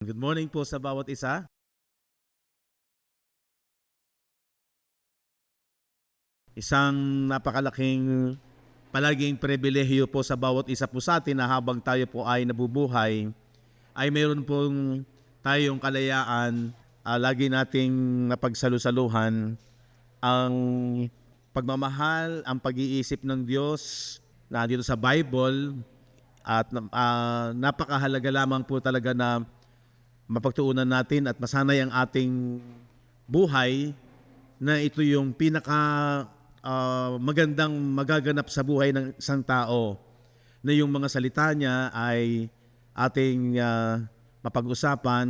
Good morning po sa bawat isa. Isang napakalaking palaging pribilehiyo po sa bawat isa po sa atin na habang tayo po ay nabubuhay, ay mayroon pong tayong kalayaan, lagi nating napagsalusaluhan ang pagmamahal, ang pag-iisip ng Diyos na dito sa Bible at napakahalaga lamang po talaga na mapagtuunan natin at masanay ang ating buhay na ito yung pinaka magandang magaganap sa buhay ng isang tao, na yung mga salita niya ay ating mapag-usapan,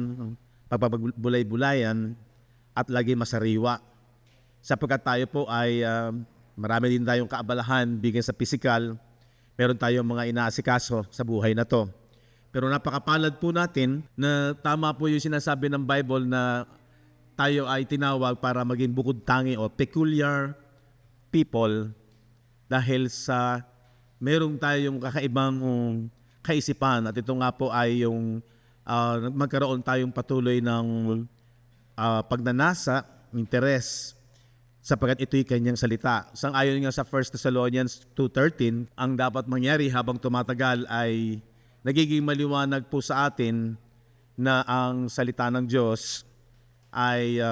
pagpapabulay-bulayan at lagi masariwa. Sapagkat tayo po ay marami din tayong kaabalahan bigyan sa pisikal, meron tayong mga inaasikaso sa buhay na to. Pero napakapalad po natin na tama po yung sinasabi ng Bible na tayo ay tinawag para maging bukod tangi o peculiar people dahil sa merong tayong kakaibang kaisipan, at ito nga po ay yung magkaroon tayong patuloy ng pagnanasa, interes, sapagkat ito'y kanyang salita. Sang-ayon nga sa 1 Thessalonians 2:13, ang dapat mangyari habang tumatagal ay nagiging maliwanag po sa atin na ang salita ng Diyos ay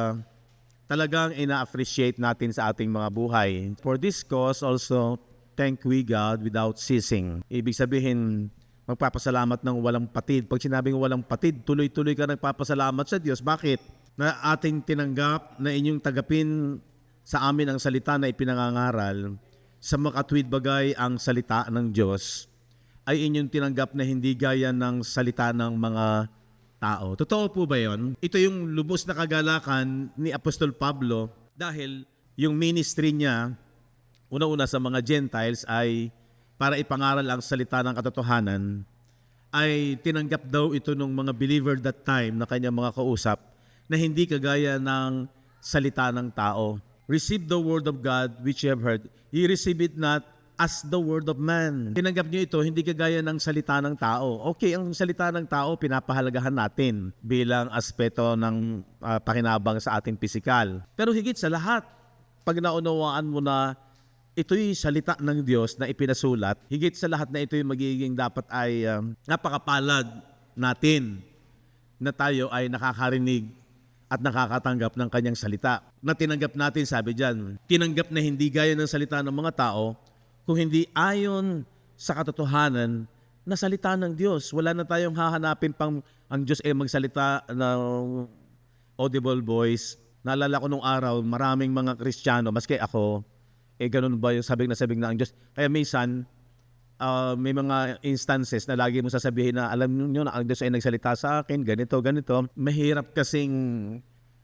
talagang ina-appreciate natin sa ating mga buhay. For this cause also, thank we God without ceasing. Ibig sabihin, magpapasalamat ng walang patid. Pag sinabing walang patid, tuloy-tuloy ka nagpapasalamat sa Diyos. Bakit? Na ating tinanggap na inyong tagapin sa amin ang salita na ipinangangaral, sa makatwid bagay ang salita ng Diyos, ay inyong tinanggap na hindi gaya ng salita ng mga tao. Totoo po ba yun? Ito yung lubos na kagalakan ni Apostol Pablo dahil yung ministry niya, una-una sa mga Gentiles ay para ipangaral ang salita ng katotohanan, ay tinanggap daw ito ng mga believer that time na kanyang mga kausap na hindi kagaya ng salita ng tao. Receive the word of God which you have heard. Ye receive it not as the word of man. Tinanggap niyo ito, hindi kagaya ng salita ng tao. Okay, ang salita ng tao, pinapahalagahan natin bilang aspeto ng pakinabang sa ating pisikal. Pero higit sa lahat, pag naunawaan mo na ito'y salita ng Diyos na ipinasulat, higit sa lahat na ito'y magiging dapat ay napakapalad natin na tayo ay nakakarinig at nakakatanggap ng kanyang salita. Na tinanggap natin, sabi dyan, tinanggap na hindi gaya ng salita ng mga tao, kung hindi ayon sa katotohanan na salita ng Diyos. Wala na tayong hahanapin pang ang Diyos ay magsalita ng audible voice. Naalala ko nung araw, maraming mga Kristiyano, maski ako, ganun ba yung sabing na ang Diyos. Kaya minsan, may mga instances na lagi mo sasabihin na alam nyo na ang Diyos ay nagsalita sa akin, ganito. Mahirap kasing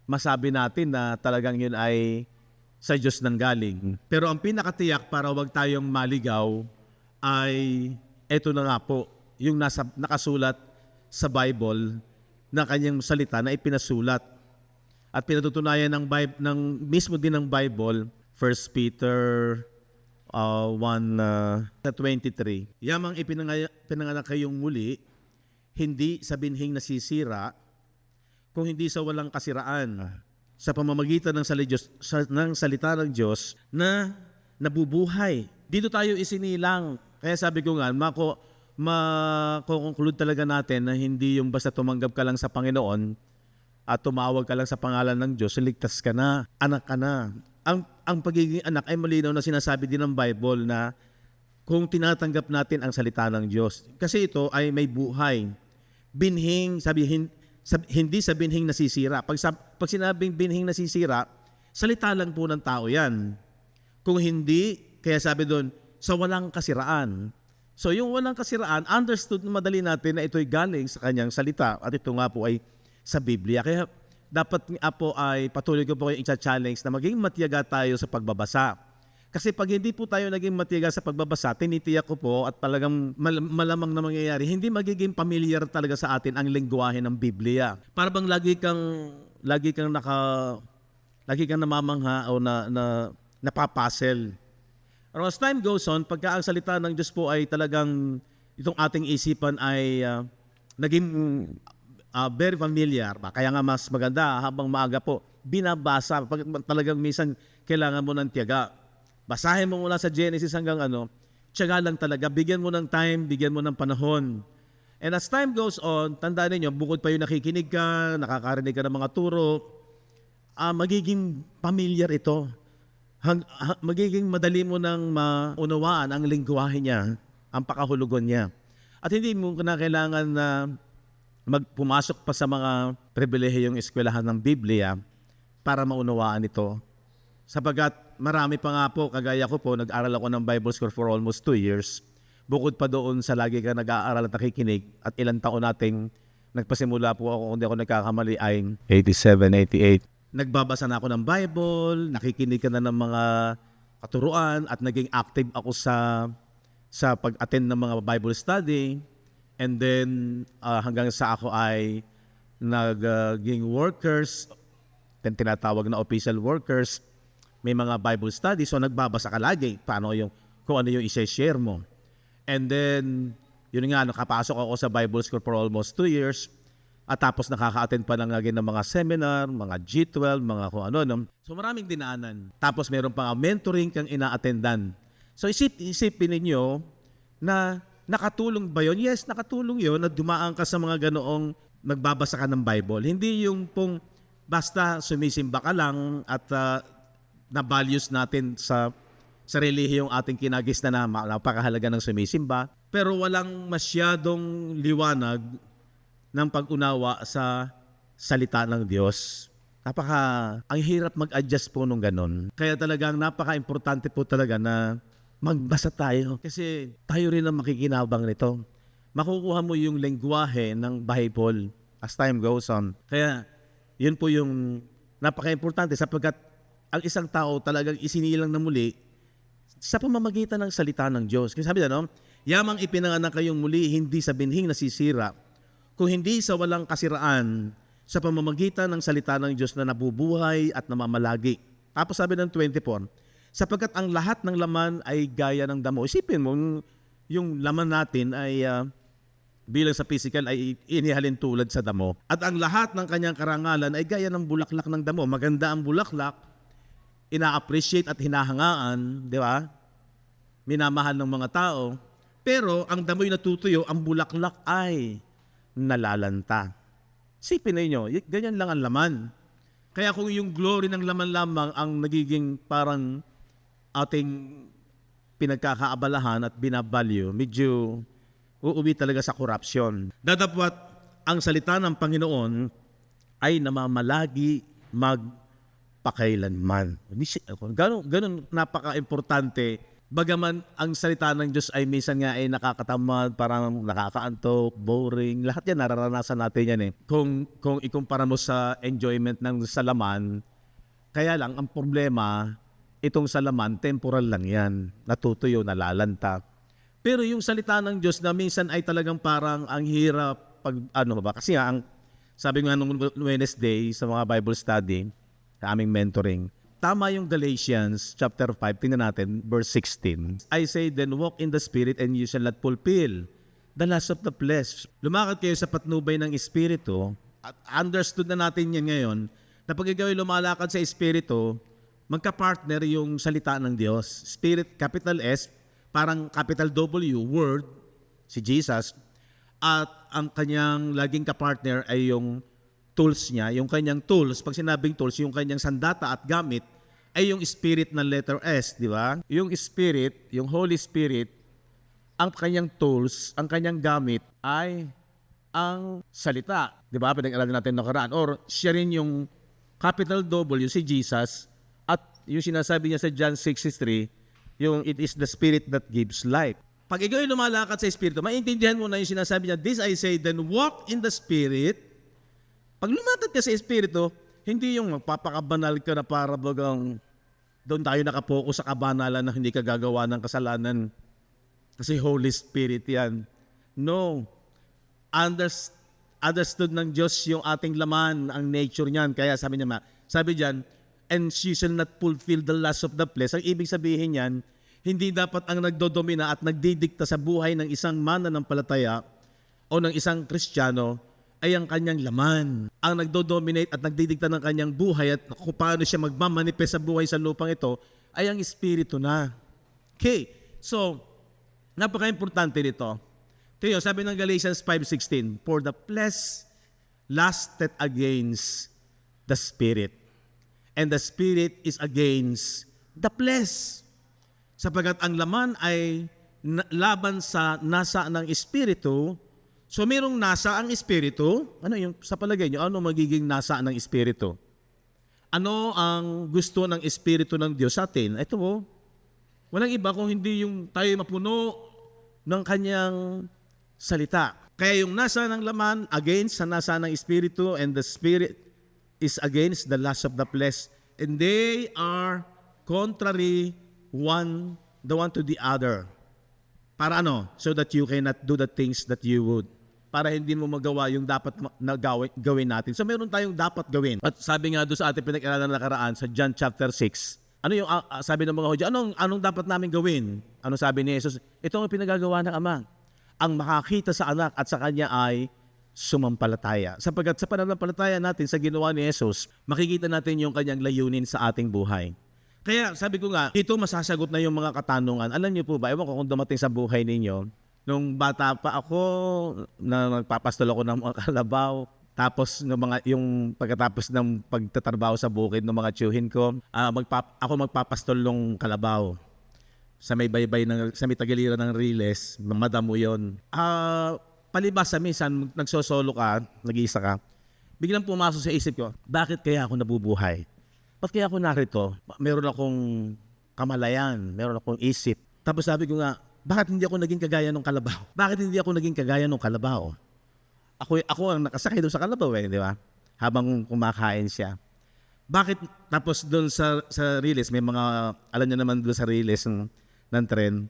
masabi natin na talagang yun ay sa Diyos nang galing. Pero ang pinakatiyak para wag tayong maligaw ay eto na nga po, yung nakasulat sa Bible na kanyang salita na ipinasulat. At pinatutunayan ng mismo din ng Bible, 1 Peter 1:23. Yamang ipinanganak kayong muli, hindi sa binhing nasisira, kung hindi sa walang kasiraan, sa pamamagitan ng salita ng Diyos na nabubuhay. Dito tayo isinilang. Kaya sabi ko nga, makonclude talaga natin na hindi yung basta tumanggap ka lang sa Panginoon at tumawag ka lang sa pangalan ng Diyos, ligtas ka na, anak ka na. Ang pagiging anak ay malinaw na sinasabi din ng Bible na kung tinatanggap natin ang salita ng Diyos. Kasi ito ay may buhay. Binhing, hindi sa binhing nasisira. Pag sinabing binhing nasisira, salita lang po ng tao yan. Kung hindi, kaya sabi doon, sa walang kasiraan. So yung walang kasiraan, understood na madali natin na ito'y galing sa kanyang salita. At ito nga po ay sa Biblia. Kaya dapat nga po ay patuloy ko po yung i-challenge na maging matiyaga tayo sa pagbabasa. Kasi pag hindi po tayo naging matiyaga sa pagbabasa, tinitiyak ko po at talagang malamang na mangyayari, hindi magiging familiar talaga sa atin ang lengguwahe ng Biblia. Para bang lagi kang namamangha o napapasel. Pero as time goes on, pagka ang salita ng Diyos po ay talagang itong ating isipan ay naging very familiar ba? Kaya nga mas maganda habang maaga po, binabasa. Pag talagang minsan kailangan mo ng tiyaga. Basahin mo mula sa Genesis hanggang tiyaga lang talaga. Bigyan mo ng time, bigyan mo ng panahon. And as time goes on, tandaan ninyo, bukod pa yung nakikinig ka, nakakarinig ka ng mga turo, magiging familiar ito. Magiging madali mo nang maunawaan ang lingwahe niya, ang pakahulugan niya. At hindi mo na kailangan na pumasok pa sa mga pribilehiyong eskwelahan ng Biblia para maunawaan ito. Sapagat marami pa nga po, kagaya ko po, nag-aral ako ng Bible School for almost 2 years. Bukod pa doon sa lagi ka nag-aaral at nakikinig at ilang taon nating nagpasimula po ako, kung hindi ako nagkakamali ay 87, 88. Nagbabasa na ako ng Bible, nakikinig ka na ng mga katuruan at naging active ako sa pag-attend ng mga Bible study. And then hanggang sa ako ay naging workers, tinatawag na official workers, may mga Bible study, so nagbabasa ka lagi kung ano yung i-share mo. And then, yun nga, nakapasok ako sa Bible School for almost 2 years. At tapos nakaka-attend pa lang lagi ng mga seminar, mga G12, mga kung ano. So maraming dinaanan. Tapos meron pa mentoring kang ina-attendan. So isipin ninyo na nakatulong ba yun? Yes, nakatulong yun na dumaan ka sa mga ganoong nagbabasa ka ng Bible. Hindi yung pong basta sumisimba ka lang at na-values natin sa relihiyong ating kinagis na napakahalaga ng sumisimba, pero walang masyadong liwanag ng pag-unawa sa salita ng Diyos. Ang hirap mag-adjust po nung ganon. Kaya talagang napaka-importante po talaga na magbasa tayo kasi tayo rin ang makikinabang nito. Makukuha mo yung lengguwahe ng Bible as time goes on. Kaya yun po yung napaka-importante sapagkat ang isang tao talagang isinilang na muli sa pamamagitan ng salita ng Diyos. Kasi sabi na, yamang ipinanganak kayong muli, hindi sa binhing nasisira, kung hindi sa walang kasiraan, sa pamamagitan ng salita ng Diyos na nabubuhay at namamalagi. Tapos sabi ng 24, sapagkat ang lahat ng laman ay gaya ng damo. Isipin mo, yung laman natin ay bilang sa physical ay inihalin tulad sa damo. At ang lahat ng kanyang karangalan ay gaya ng bulaklak ng damo. Maganda ang bulaklak, ina-appreciate at hinahangaan, di ba? Minamahal ng mga tao. Pero ang damoy natutuyo, ang bulaklak ay nalalanta. Sipin ninyo, ganyan lang ang laman. Kaya kung yung glory ng laman lamang ang nagiging parang ating pinagkakaabalahan at binabalyo, medyo uuwi talaga sa corruption. Datapwat ang salita ng Panginoon ay namamalagi pakailanman. Ganun napaka-importante. Bagaman ang salita ng Diyos ay minsan nga ay nakakatamad, parang nakakaantok, boring. Lahat yan, nararanasan natin yan eh. Kung ikumpara mo sa enjoyment ng salaman, kaya lang ang problema, itong salaman, temporal lang yan. Natutuyo, nalalanta. Pero yung salita ng Diyos na minsan ay talagang parang ang hirap kasi nga, sabi nga nung Wednesday sa mga Bible study, sa aming mentoring. Tama yung Galatians chapter 5, tingnan natin, verse 16. I say, then walk in the Spirit and you shall not fulfill the lust of the flesh. Lumakad kayo sa patnubay ng Espiritu at understood na natin yan ngayon na pag ikaw ay lumalakad sa Espiritu, magka-partner yung salita ng Diyos. Spirit, capital S, parang capital W, Word, si Jesus, at ang kanyang laging ka-partner ay yung tools niya, yung kanyang tools, pag sinabing tools, yung kanyang sandata at gamit, ay yung spirit ng letter S, di ba? Yung spirit, yung Holy Spirit, ang kanyang tools, ang kanyang gamit ay ang salita. Di ba? Pinag-aralan natin nakaraan. Or siya rin yung capital W, si Jesus, at yung sinasabi niya sa John 6:3, yung it is the Spirit that gives life. Pag ikaw ay lumalakad sa Espiritu, maintindihan mo na yung sinasabi niya, this I say, then walk in the Spirit. Pag lumatad ka sa Espiritu, hindi yung magpapakabanal ka na para bagang doon tayo nakapokus sa kabanalan na hindi ka gagawa ng kasalanan. Kasi Holy Spirit yan. No. Understood ng Diyos yung ating laman, ang nature niyan. Kaya sabi diyan, and she shall not fulfill the lust of the flesh. Ang ibig sabihin yan, hindi dapat ang nagdodomina at nagdidikta sa buhay ng isang mananampalataya o ng isang Kristiyano ay ang kanyang laman. Ang nagdo-dominate at nagdidikta ng kanyang buhay at kung paano siya magmamanifest sa buhay sa lupang ito ay ang Espiritu na. Okay, so napaka-importante nito. Ito sabi ng Galatians 5:16, for the flesh lusted against the Spirit, and the Spirit is against the flesh. Sapagkat ang laman ay laban sa nasa ng Espiritu. So mayroong nasa ang Espiritu. Ano yung sa palagay nyo? Ano magiging nasa ng Espiritu? Ano ang gusto ng Espiritu ng Diyos sa atin? Ito walang iba kung hindi yung tayo mapuno ng kanyang salita. Kaya yung nasa ng laman against sa nasa ng Espiritu, and the Spirit is against the lust of the flesh, and they are contrary the one to the other. Para ano? So that you cannot do the things that you would. Para hindi mo magawa yung dapat na gawin natin. So meron tayong dapat gawin. At sabi nga doon sa ating pinag-aralan na nakaraan sa John chapter 6, ano yung sabi ng mga Hudyo? Anong dapat namin gawin? Ano sabi ni Jesus? Ito ang pinagagawa ng Ama. Ang makakita sa anak at sa kanya ay sumampalataya. Sapagkat sa pananampalataya natin sa ginawa ni Jesus, makikita natin yung kanyang layunin sa ating buhay. Kaya sabi ko nga, dito masasagot na yung mga katanungan. Alam niyo po ba, ewan ko kung dumating sa buhay ninyo, nung bata pa ako, na nagpapastol ako ng mga kalabaw, tapos yung pagkatapos ng pagtatrabaho sa bukid ng mga tiyuhin ko, ako magpapastol ng kalabaw. Sa may baybay, sa may tagiliran ng Riles, madamo yun. Palibasa, minsan, nagsosolo ka, nag-iisa ka, biglang pumasok sa isip ko, bakit kaya ako nabubuhay? Ba't kaya ako narito? Meron akong kamalayan, meron akong isip. Tapos sabi ko nga, bakit hindi ako naging kagaya ng kalabaw? Bakit hindi ako naging kagaya ng kalabaw? Ako ang nakasakay doon sa kalabaw di ba? Habang kumakain siya. Bakit tapos doon sa Riles, may mga, alam niyo naman doon sa Riles ng tren,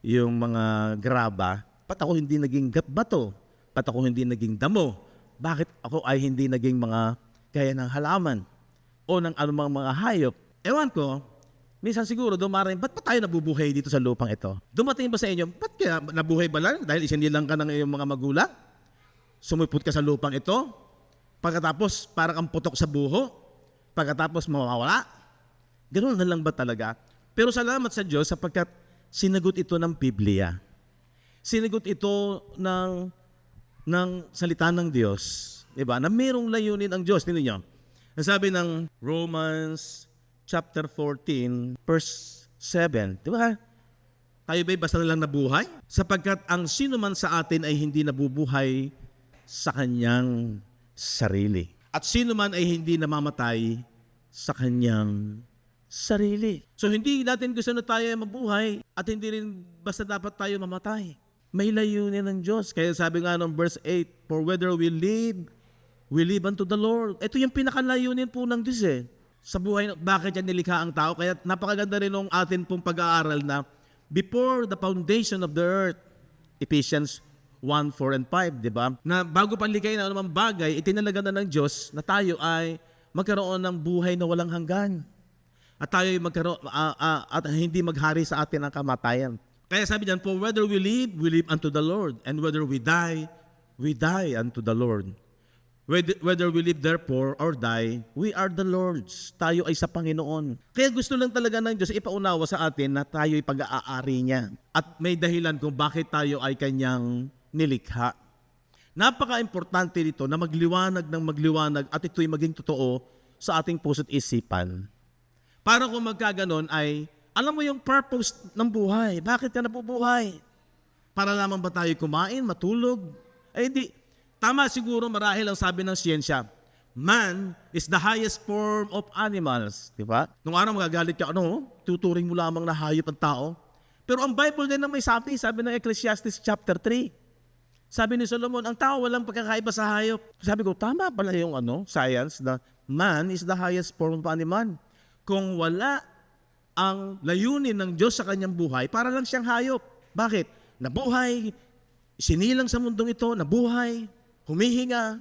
yung mga graba, ba't ako hindi naging bato? Ba't ako hindi naging damo? Bakit ako ay hindi naging mga gaya ng halaman? O ng anumang mga hayop? Ewan ko, minsan siguro dumaring, ba't pa tayo nabubuhay dito sa lupang ito? Dumating ba sa inyo, ba't kaya nabuhay ba lang? Dahil isinilang ka ng iyong mga magulang? Sumipot ka sa lupang ito? Pagkatapos, parang kang putok sa buho? Pagkatapos, mawawala? Ganoon na lang ba talaga? Pero salamat sa Diyos sapagkat sinagot ito ng Biblia. Sinagot ito ng salita ng Diyos. Diba? Na mayroong layunin ang Diyos. Tingnan niyo. Sabi ng Romans chapter 14, verse 7. Di ba? Tayo ba'y basta na lang nabuhay? Sapagkat ang sino man sa atin ay hindi nabubuhay sa kanyang sarili. At sino man ay hindi namamatay sa kanyang sarili. So hindi natin gusto na tayo ay mabuhay at hindi rin basta dapat tayo mamatay. May layunin ng Diyos. Kaya sabi nga ng verse 8, for whether we live unto the Lord. Ito yung pinakalayunin po ng Diyos sa buhay, bakit yan nilikha ang tao. Kaya napakaganda rin ng atin pong pag-aaral na before the foundation of the earth, Ephesians 1, 4, and 5, di ba? Na bago panlikhain ang anumang bagay, itinalaga na ng Diyos na tayo ay magkaroon ng buhay na walang hanggan. At tayo ay magkaroon, at hindi maghari sa atin ang kamatayan. Kaya sabi diyan, for whether we live unto the Lord. And whether we die unto the Lord. Whether we live therefore or die, we are the Lord's. Tayo ay sa Panginoon. Kaya gusto lang talaga ng Diyos ipaunawa sa atin na tayo ay pag-aari niya. At may dahilan kung bakit tayo ay kanyang nilikha. Napaka-importante nito na magliwanag at ito'y maging totoo sa ating puso't isipan. Para kung magkaganon ay, alam mo yung purpose ng buhay. Bakit ka nabubuhay? Para lamang ba tayo kumain, matulog? Ay hindi. Tama siguro marahil ang sabi ng siyensya, man is the highest form of animals. Di ba? Nung araw magagalit ka, tuturing mo lamang na hayop ang tao. Pero ang Bible din na may sabi ng Ecclesiastes chapter 3. Sabi ni Solomon, ang tao walang pagkakaiba sa hayop. Sabi ko, tama pala yung science na man is the highest form of animal. Kung wala ang layunin ng Diyos sa kanyang buhay, para lang siyang hayop. Bakit? Nabuhay, sinilang sa mundong ito, nabuhay, humihinga,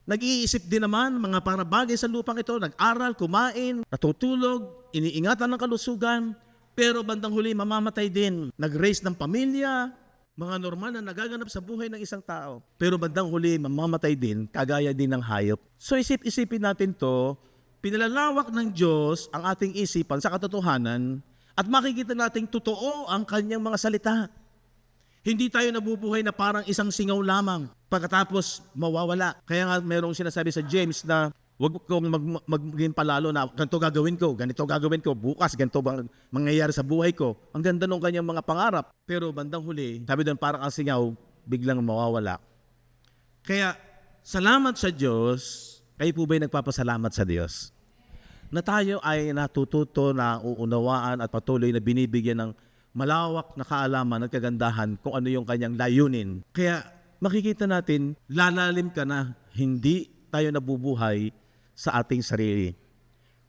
nag-iisip din naman mga para bagay sa lupang ito, nag-aral, kumain, natutulog, iniingatan ng kalusugan, pero bandang huli mamamatay din. Nag-raise ng pamilya, mga normal na nagaganap sa buhay ng isang tao. Pero bandang huli, mamamatay din, kagaya din ng hayop. So isip-isipin natin to, pinalalawak ng Diyos ang ating isipan sa katotohanan at makikita nating totoo ang kanyang mga salita. Hindi tayo nabubuhay na parang isang singaw lamang pagkatapos mawawala. Kaya nga merong sinasabi sa James na huwag kong maging palalo na ganito gagawin ko, bukas ganito bang mangyayari sa buhay ko. Ang ganda ng kanyang mga pangarap. Pero bandang huli, sabi doon parang ang singaw, biglang mawawala. Kaya salamat sa Diyos. Kayo po ba'y nagpapasalamat sa Diyos? Na tayo ay natututo na uunawaan at patuloy na binibigyan ng malawak na kaalaman at kagandahan kung ano yung kanyang layunin. Kaya makikita natin, lalalim ka na hindi tayo nabubuhay sa ating sarili.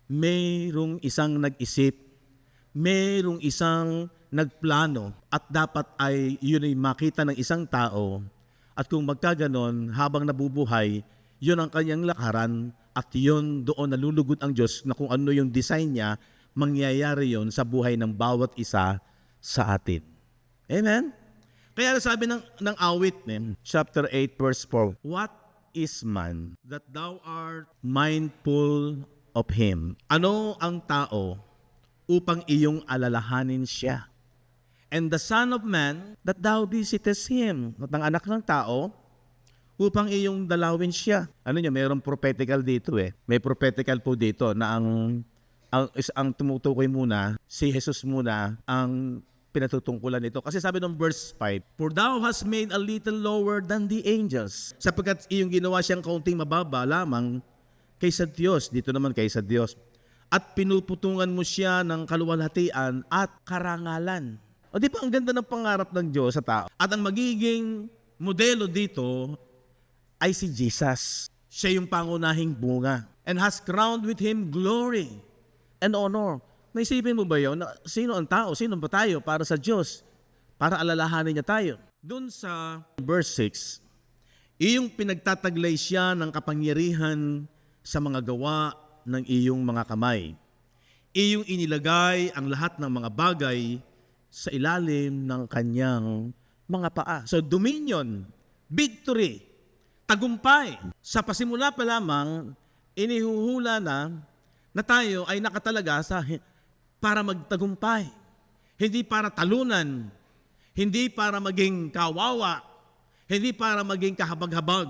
Mayroong isang nag-isip, mayroong isang nagplano at dapat ay yun ay makita ng isang tao at kung magkaganon habang nabubuhay, yun ang kanyang lakaran at yun doon nalulugod ang Diyos na kung ano yung design niya, mangyayari yun sa buhay ng bawat isa sa atin. Amen? Kaya sabi ng awit, chapter 8, verse 4, What is man that thou art mindful of him? Ano ang tao upang iyong alalahanin siya? And the son of man that thou visitest him? At ang anak ng tao upang iyong dalawin siya. Ano niya, mayroong prophetical dito May prophetical po dito na ang tumutukoy muna, si Jesus muna ang pinatutungkulan nito. Kasi sabi ng verse 5, For thou hast made a little lower than the angels. Sapagkat iyong ginawa siyang kaunting mababa lamang kaysa Diyos. Dito naman kaysa Diyos. At pinuputungan mo siya ng kaluwalhatian at karangalan. O di ba ang ganda ng pangarap ng Diyos sa tao? At ang magiging modelo dito ay si Jesus. Siya yung pangunahing bunga. And has crowned with him glory and honor. Naisipin mo ba yun? Sino ang tao? Sino ba tayo para sa Diyos? Para alalahanin niya tayo. Doon sa verse 6, iyong pinagtataglay siya ng kapangyarihan sa mga gawa ng iyong mga kamay. Iyong inilagay ang lahat ng mga bagay sa ilalim ng kanyang mga paa. So dominion, victory, tagumpay. Sa pasimula pa lamang, inihuhula na tayo ay nakatalaga para magtagumpay. Hindi para talunan, hindi para maging kawawa, hindi para maging kahabag-habag.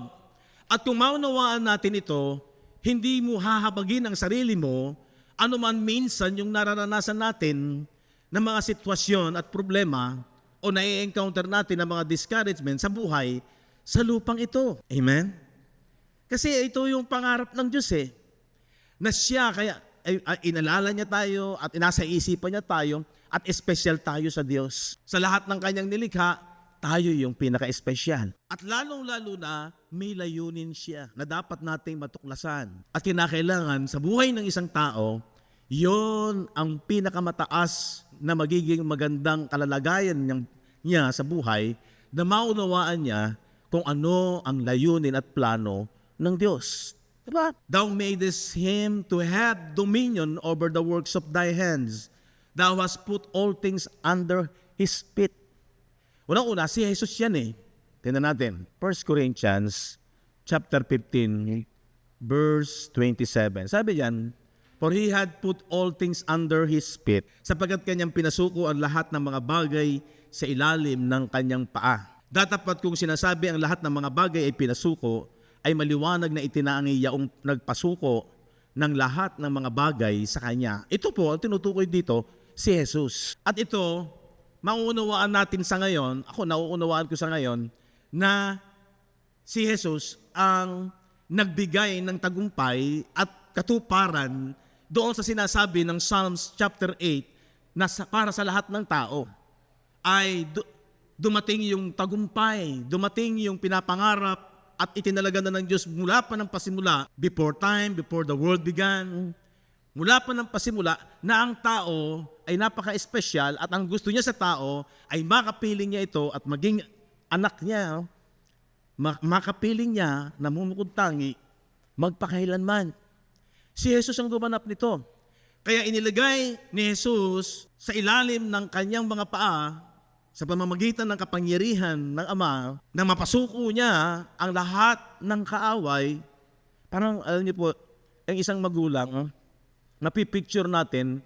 At kung maunawaan natin ito, hindi mo hahabagin ang sarili mo, anuman minsan yung nararanasan natin ng mga sitwasyon at problema o nai-encounter natin ng mga discouragement sa buhay, sa lupang ito. Amen? Kasi ito yung pangarap ng Diyos na siya, kaya inalala niya tayo at inasa isipan niya tayo at espesyal tayo sa Diyos. Sa lahat ng kanyang nilikha, tayo yung pinaka-espesyal. At lalong-lalo na may layunin siya na dapat nating matuklasan. At kinakailangan sa buhay ng isang tao, yon ang pinakamataas na magiging magandang kalalagayan niya sa buhay na maunawaan niya kung ano ang layunin at plano ng Diyos. Diba? Thou madest him to have dominion over the works of thy hands. Thou hast put all things under his feet. Unang-una, si Jesus yan Tingnan natin. 1 Corinthians chapter 15, verse 27. Sabi diyan, For he had put all things under his feet, sapagkat kanyang pinasuko ang lahat ng mga bagay sa ilalim ng kanyang paa. Datapat kung sinasabi ang lahat ng mga bagay ay pinasuko, ay maliwanag na itinaangi yaong nagpasuko ng lahat ng mga bagay sa kanya. Ito po, ang tinutukoy dito, si Jesus. At ito, mauunawaan natin sa ngayon, ako nauunawaan ko sa ngayon, na si Jesus ang nagbigay ng tagumpay at katuparan doon sa sinasabi ng Psalms chapter 8 na para sa lahat ng tao ay dumating yung tagumpay, dumating yung pinapangarap at itinalaga na ng Diyos mula pa ng pasimula, before time, before the world began, mula pa ng pasimula na ang tao ay napaka-espesyal at ang gusto niya sa tao ay makapiling niya ito at maging anak niya, makapiling niya na mumukod tangi, magpakailanman. Si Jesus ang gumanap nito. Kaya inilagay ni Jesus sa ilalim ng kanyang mga paa sa pamamagitan ng kapangyarihan ng Ama na mapasuko niya ang lahat ng kaaway. Parang, alam niyo po, ang isang magulang, napipicture natin,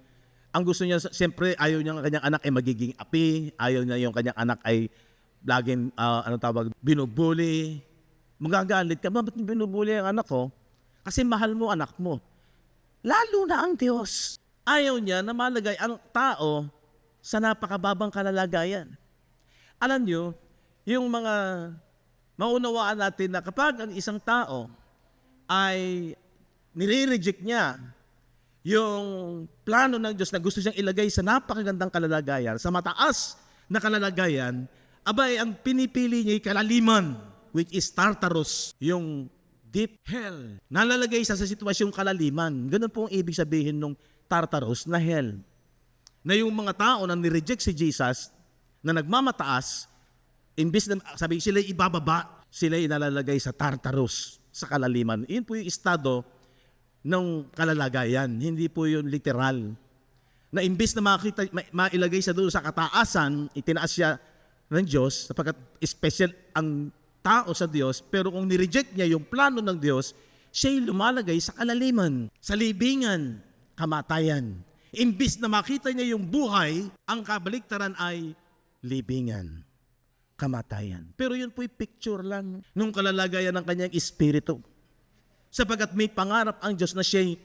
ang gusto niya, siyempre, ayaw niya ang kanyang anak ay magiging api, ayaw niya yung kanyang anak ay laging, binubuli. Magagalit ka, bakit binubuli ang anak ko? Kasi mahal mo anak mo. Lalo na ang Diyos. Ayaw niya na malagay ang tao sa napakababang kalalagayan. Alam niyo, yung mga maunawaan natin na kapag ang isang tao ay nire-reject niya yung plano ng Diyos na gusto siyang ilagay sa napakagandang kalalagayan, sa mataas na kalalagayan, abay, ang pinipili niya ay kalaliman, which is Tartarus, yung deep hell. Nalalagay sa sitwasyong kalaliman. Ganun po ang ibig sabihin ng Tartarus na hell. Na yung mga tao na nireject si Jesus, na nagmamataas, imbis na sabi sila ibababa, sila inalalagay sa Tartarus, sa kalaliman. Iyon po yung estado ng kalalagayan, hindi po yun literal. Na imbis na mailagay siya doon sa kataasan, itinaas siya ng Diyos, sapagkat special ang tao sa Diyos, pero kung nireject niya yung plano ng Diyos, siya'y lumalagay sa kalaliman, sa libingan, kamatayan. Imbis na makita niya yung buhay, ang kabaliktaran ay libingan, kamatayan. Pero yun po'y picture lang nung kalalagayan ng kanyang espiritu. Sapagkat may pangarap ang Diyos na siya'y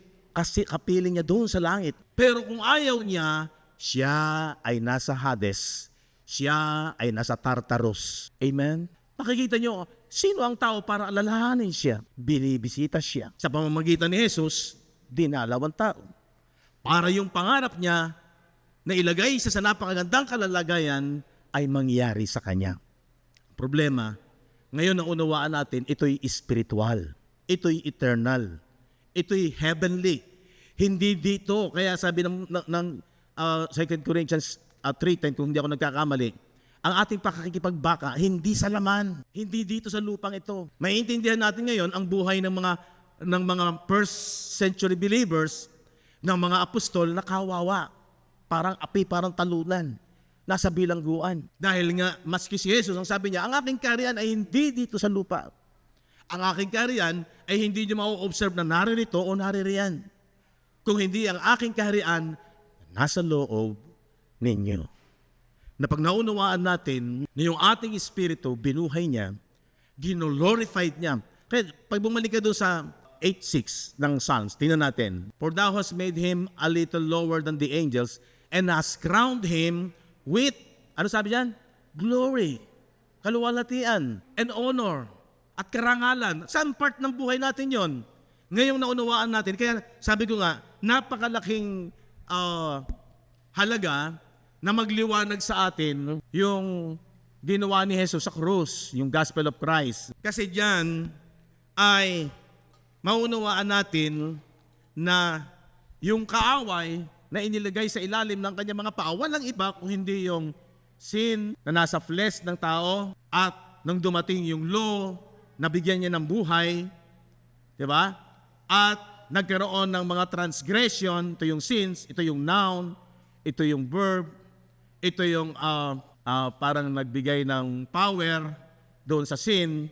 kapiling niya doon sa langit. Pero kung ayaw niya, siya ay nasa Hades. Siya ay nasa Tartarus. Amen? Makikita niyo, sino ang tao para alalahanin siya? Binibisita siya. Sa pamamagitan ni Jesus, dinalaw ang tao. Para yung pangarap niya na ilagay sa napakagandang kalalagayan ay mangyari sa kanya. Problema, ngayon ang unawaan natin, ito'y spiritual. Ito'y eternal. Ito'y heavenly. Hindi dito. Kaya sabi ng 2 Corinthians 3:10, kung hindi ako nagkakamali, ang ating pakikipagbaka, hindi sa laman. Hindi dito sa lupang ito. Maiintindihan natin ngayon ang buhay ng mga first century believers, ng mga apostol na kawawa. Parang api, parang talunan. Nasa bilangguan. Dahil nga, maski si Jesus, ang sabi niya, ang aking kaharian ay hindi dito sa lupa. Ang aking kaharian ay hindi niyo ma-observe na naririto o naririyan. Kung hindi ang aking kaharian, nasa loob ninyo. Na pag naunawaan natin na yung ating espiritu, binuhay niya, ginolorified niya. Kaya pag bumalik ka doon sa 8:6 ng Psalms, tingnan natin. For thou hast made him a little lower than the angels and hast crowned him with, ano sabi diyan? Glory, kaluwalhatian, and honor, at karangalan. Saan part ng buhay natin yon? Ngayong naunawaan natin. Kaya sabi ko nga, napakalaking halaga na magliwanag sa atin yung ginawa ni Jesus sa krus, yung Gospel of Christ. Kasi diyan ay maunawaan natin na yung kaaway na inilagay sa ilalim ng kanyang mga paa, walang iba kung hindi yung sin na nasa flesh ng tao, at nang dumating yung law, nabigyan niya ng buhay, di ba? At nagkaroon ng mga transgression, ito yung sins, ito yung noun, ito yung verb, ito yung parang nagbigay ng power doon sa sin,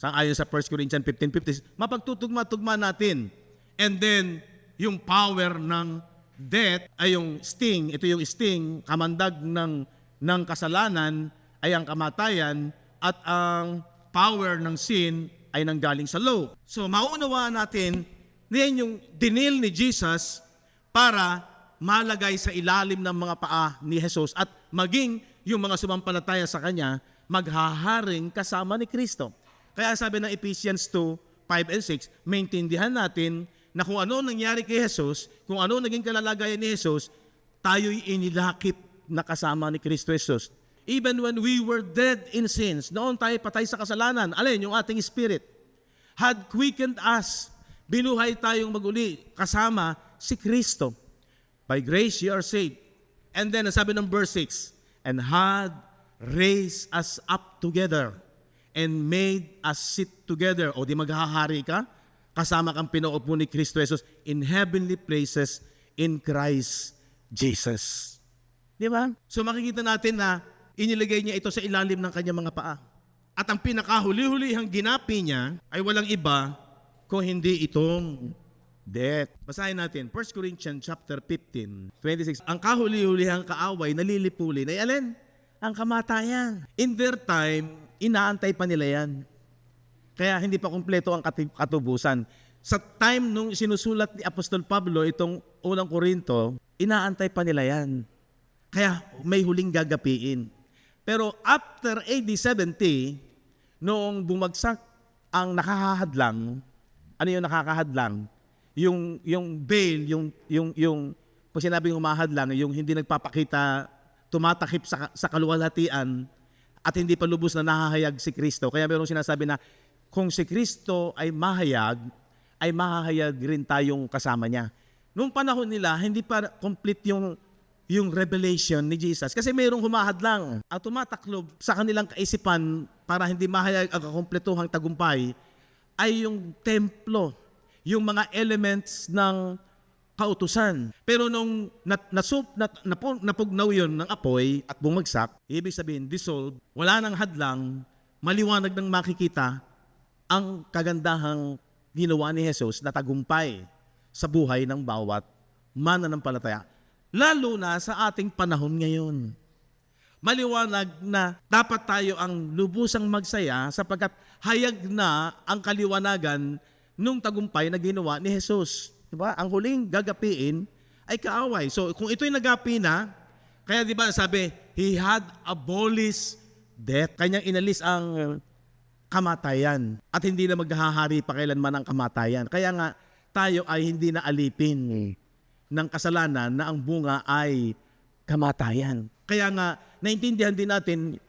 ayon sa 1 Corinthians 15:50, mapagtutugma-tugma natin. And then, yung power ng death ay yung sting, ito yung sting, kamandag ng kasalanan ay ang kamatayan, at ang power ng sin ay nanggaling sa law. So, maunawaan natin na yan yung dinil ni Jesus para malagay sa ilalim ng mga paa ni Jesus, at maging yung mga sumampalataya sa Kanya maghaharing kasama ni Kristo. Kaya sabi ng Ephesians 2:5 and 6, maintindihan natin na kung ano nangyari kay Jesus, kung ano naging kalalagayan ni Jesus, tayo'y inilakip na kasama ni Kristo Jesus. Even when we were dead in sins, noon tayo patay sa kasalanan, alin, yung ating spirit, had quickened us, binuhay tayong maguli kasama si Kristo. By grace you are saved. And then, sabi ng verse 6, and had raised us up together and made us sit together. O di maghahari ka, kasama kang pinaupo ni Kristo Jesus in heavenly places in Christ Jesus. Di ba? So makikita natin na inilagay niya ito sa ilalim ng kanyang mga paa. At ang pinakahuli-hulihang ginapi niya ay walang iba kung hindi itong Death. basahin natin, 1 Corinthians chapter 15, 26. Ang kahuli-hulihang kaaway nalilipulin ay alin? Ang kamatayan. In their time, inaantay pa nila yan. Kaya hindi pa kumpleto ang katubusan. Sa time nung sinusulat ni Apostol Pablo itong unang Korinto, inaantay pa nila yan. Kaya may huling gagapiin. Pero after AD 70, noong bumagsak ang nakakahadlang, ano yung nakakahadlang? Yung veil, pag sinabing humahadlang, yung hindi nagpapakita, tumatakip sa kaluwalhatian at hindi pa lubos na nahahayag si Kristo. Kaya mayroong sinasabi na kung si Kristo ay mahahayag rin tayong kasama niya. Noong panahon nila, hindi pa complete yung revelation ni Jesus. Kasi mayroong humahadlang. Ang tumataklob sa kanilang kaisipan para hindi mahayag ang kakumpletuhang tagumpay ay yung templo, yung mga elements ng kautusan. Pero nung napugnaw yun ng apoy at bumagsak, ibig sabihin, dissolve, wala nang hadlang, maliwanag nang makikita ang kagandahang ginawa ni Jesus na tagumpay sa buhay ng bawat mananampalataya. Lalo na sa ating panahon ngayon. Maliwanag na dapat tayo ang lubusang magsaya sapagkat hayag na ang kaliwanagan nung tagumpay na ginawa ni Jesus. Diba? Ang huling gagapiin ay kaaway. So kung ito'y nagapi na, kaya diba sabi, He had abolished death. Kanyang inalis ang kamatayan at hindi na maghahari pa kailanman ang kamatayan. Kaya nga tayo ay hindi na alipin ng kasalanan na ang bunga ay kamatayan. Kaya nga, naintindihan din natin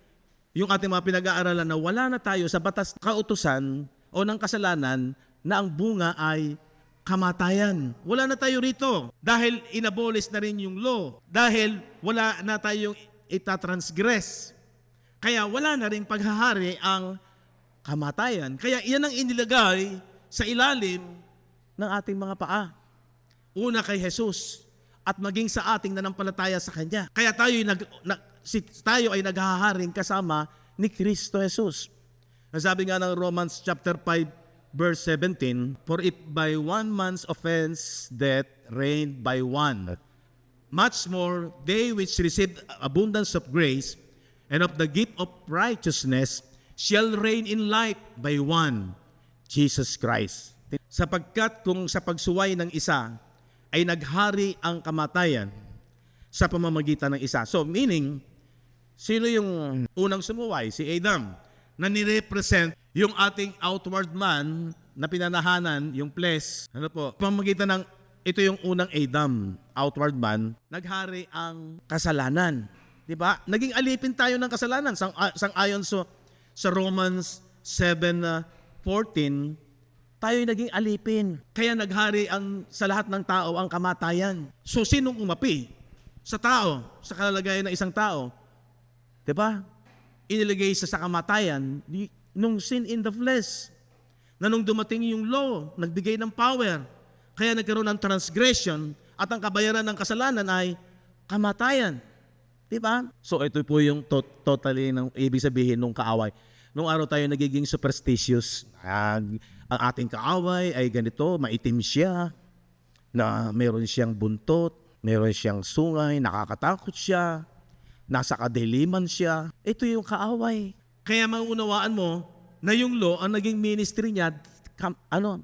yung ating mga pinag-aaralan na wala na tayo sa batas kautusan o ng kasalanan na ang bunga ay kamatayan. Wala na tayo rito dahil inabolish na rin yung law. Dahil wala na tayong itatransgress. Kaya wala na rin paghahari ang kamatayan. Kaya iyan ang inilagay sa ilalim ng ating mga paa. Una kay Jesus at maging sa ating nanampalataya sa Kanya. Kaya tayo ay naghaharing kasama ni Kristo Jesus. Nasabi nga ng Romans chapter 5 verse 17, For if by one man's offense death reigned by one, much more they which received abundance of grace and of the gift of righteousness shall reign in life by one, Jesus Christ. Sapagkat kung sa pagsuway ng isa ay naghari ang kamatayan sa pamamagitan ng isa. So meaning, sino yung unang sumuway? Si Adam, na nirepresent yung ating outward man na pinanahanan, yung flesh. Ano po? Pamamagitan ng, ito yung unang Adam, outward man, naghari ang kasalanan. Diba? Naging alipin tayo ng kasalanan. Sang-ayon sa Romans 7:14, tayo'y naging alipin. Kaya naghari sa lahat ng tao ang kamatayan. So, sinong umapi? Sa tao, sa kalalagayan ng isang tao. Diba? Inilagay sa kamatayan nung sin in the flesh. Na nung dumating yung law, nagbigay ng power. Kaya nagkaroon ng transgression at ang kabayaran ng kasalanan ay kamatayan. Diba? So, ito po yung totally ng ibig sabihin ng kaaway. Nung araw tayo nagiging superstitious. Ang ating kaaway ay ganito, maitim siya, na meron siyang buntot, meron siyang sungay, nakakatakot siya, nasa kadiliman siya. Ito yung kaaway. Kaya maunawaan mo na yung law, ang naging ministry niya,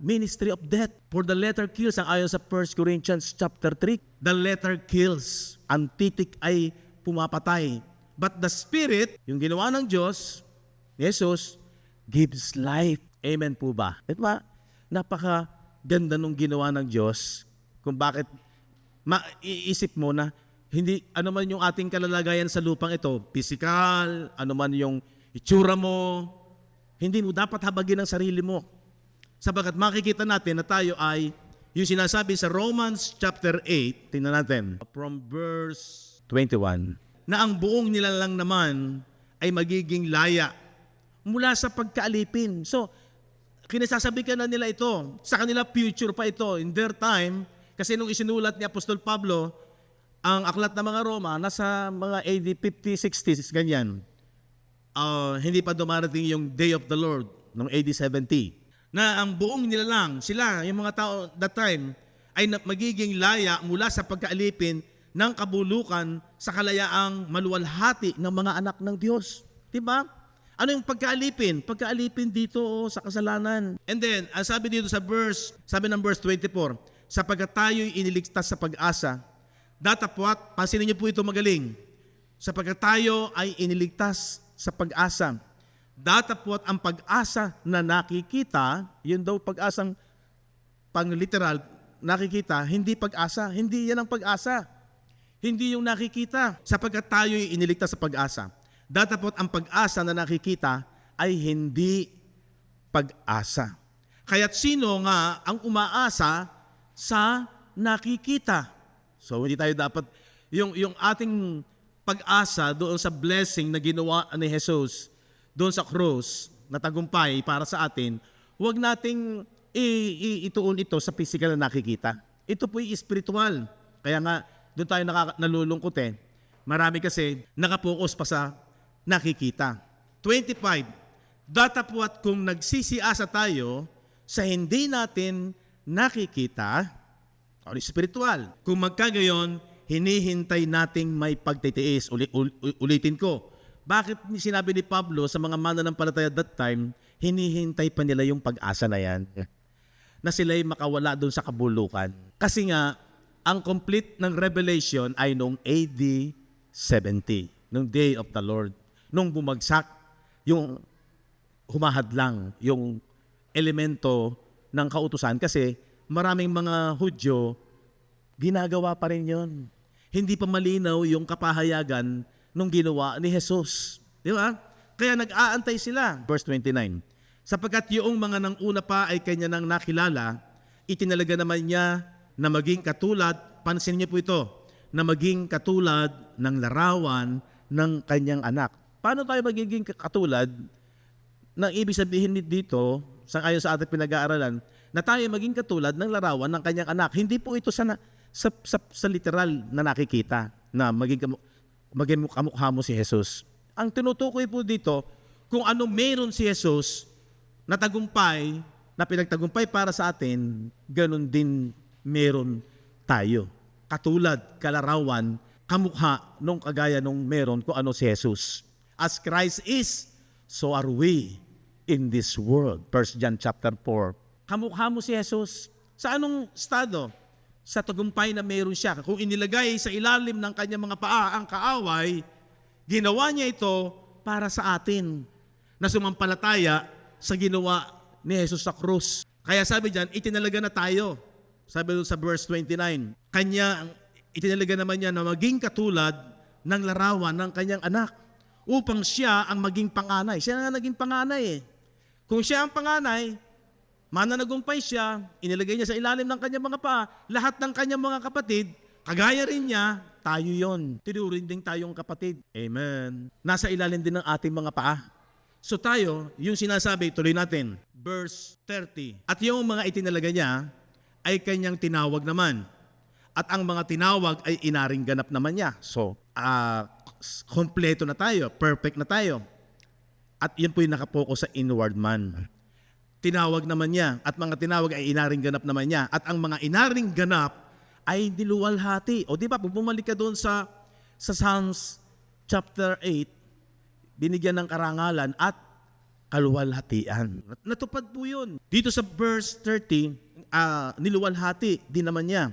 ministry of death. For the letter kills, ang ayon sa 1 Corinthians chapter 3, the letter kills. Ang titik ay pumapatay. But the Spirit, yung ginawa ng Diyos, Jesus, gives life. Amen po ba? Diba? Napaka-ganda nung ginawa ng Diyos kung bakit maiisip mo na hindi, ano man yung ating kalalagayan sa lupang ito, physical, ano man yung itsura mo, hindi mo dapat habagin ang sarili mo. Sabagat makikita natin na tayo ay, yung sinasabi sa Romans chapter 8, tingnan natin, from verse 21, na ang buong nilalang naman ay magiging laya mula sa pagkaalipin. So, kinasasabi ka na nila ito. Sa kanila future pa ito. In their time, kasi nung isinulat ni Apostol Pablo, Ang aklat ng mga Roma, nasa mga AD 50, 60s, ganyan. Hindi pa dumarating yung Day of the Lord, noong AD 70. Na ang buong nilalang, sila, yung mga tao that time, ay magiging laya mula sa pagkaalipin ng kabulukan sa kalayaang maluwalhati ng mga anak ng Diyos. Diba? Ano yung pagkaalipin? Pagkaalipin dito sa kasalanan. And then, ang sabi dito sa verse, sabi ng verse 24, sapagkat tayo'y iniligtas sa pag-asa, datapwat, pansinin niyo po ito magaling, sapagkat tayo ay iniligtas sa pag-asa, datapwat ang pag-asa na nakikita, yun daw pag-asang pang-literal, nakikita, hindi pag-asa, hindi yan ang pag-asa. Hindi yung nakikita, sapagkat tayo'y iniligtas sa pag-asa. Datapot ang pag-asa na nakikita ay hindi pag-asa. Kaya't sino nga ang umaasa sa nakikita? So hindi tayo dapat, yung ating pag-asa doon sa blessing na ginawa ni Jesus, doon sa cross, na tagumpay para sa atin, huwag nating ituon ito sa physical na nakikita. Ito po'y spiritual. Kaya nga, doon tayo nalulungkot eh. Marami kasi nakapokus pa sa nakikita. 25. Datapwat kung nagsisiasa tayo sa hindi natin nakikita, o spiritual. Kung magkagayon, hinihintay nating may pagtitiis. Ulitin ko. Bakit sinabi ni Pablo sa mga mananampalataya that time, hinihintay pa nila yung pag-asa na yan? Na sila'y makawala doon sa kabulukan. Kasi nga, ang complete ng revelation ay noong AD 70, noong Day of the Lord. Nung bumagsak, yung humahadlang, yung elemento ng kautusan. Kasi maraming mga Hudyo, ginagawa pa rin yun. Hindi pa malinaw yung kapahayagan nung ginawa ni Jesus. Di ba? Kaya nag-aantay sila. Verse 29. Sapagkat yung mga nang una pa ay kanya nang nakilala, itinalaga naman niya na maging katulad, pansin niyo po ito, na maging katulad ng larawan ng kanyang anak. Paano tayo magiging katulad? Nang ibig sabihin dito, ayon sa ating pinag-aaralan, na tayo maging katulad ng larawan ng kanyang anak. Hindi po ito sa literal na nakikita, na maging kamukha mo si Jesus. Ang tinutukoy po dito, kung ano meron si Jesus na tagumpay, na pinagtagumpay para sa atin, ganun din meron tayo. Katulad, kalarawan, kamukha nung kagaya nung meron kung ano si Jesus. As Christ is, so are we in this world. 1 John chapter 4. Kamukha mo si Jesus. Sa anong estado? Sa tagumpay na meron siya. Kung inilagay sa ilalim ng kanyang mga paa ang kaaway, ginawa niya ito para sa atin na sumampalataya sa ginawa ni Jesus sa krus. Kaya sabi diyan, itinalaga na tayo. Sabi doon sa verse 29, kanya, itinalaga naman niya na maging katulad ng larawan ng kanyang anak upang siya ang maging panganay. Siya nga naging panganay eh. Kung siya ang panganay, mananagumpay siya, inilagay niya sa ilalim ng kanyang mga paa, lahat ng kanyang mga kapatid, kagaya rin niya, tayo yon. Tinuring din tayong kapatid. Amen. Nasa ilalim din ng ating mga paa. So tayo, yung sinasabi, tuloy natin, verse 30. At yung mga itinalaga niya, ay kanyang tinawag naman. At ang mga tinawag ay inaring ganap naman niya. So, kompleto na tayo, perfect na tayo. At yun po yung nakapokus sa inward man. Tinawag naman niya, at mga tinawag ay inaring ganap naman niya. At ang mga inaring ganap ay niluwalhati. O di ba, pag bumalik ka doon sa Psalms chapter 8, binigyan ng karangalan at kaluwalhatian. Natupad po yun. Dito sa verse 30, niluwalhati din naman niya.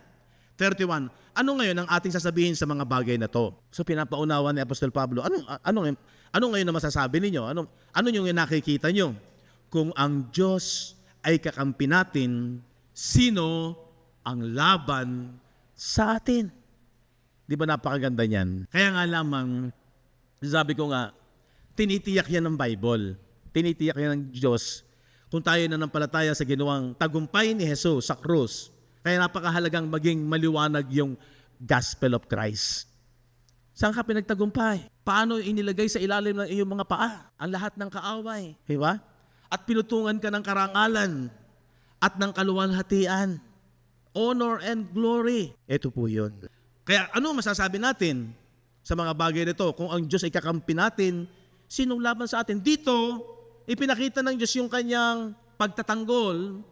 31. Ano ngayon ang ating sasabihin sa mga bagay na to? So pinapaunawa ni Apostol Pablo, ano ngayon na masasabi ninyo? Ano yung nakikita nyo? Kung ang Diyos ay kakampi natin, sino ang laban sa atin? Di ba napakaganda niyan? Kaya nga lamang, sabi ko nga, tinitiyak yan ng Bible. Tinitiyak yan ng Diyos. Kung tayo nanampalataya sa ginawang tagumpay ni Jesus sa krus, kaya napakahalagang maging maliwanag yung gospel of Christ. Saan ka pinagtagumpay? Paano inilagay sa ilalim ng iyong mga paa ang lahat ng kaaway? Diba? At pinutungan ka ng karangalan at ng kaluwalhatian. Honor and glory. Ito po yun. Kaya ano masasabi natin sa mga bagay nito? Kung ang Diyos ay kakampi natin, sinong laban sa atin? Dito, ipinakita ng Diyos yung kanyang pagtatanggol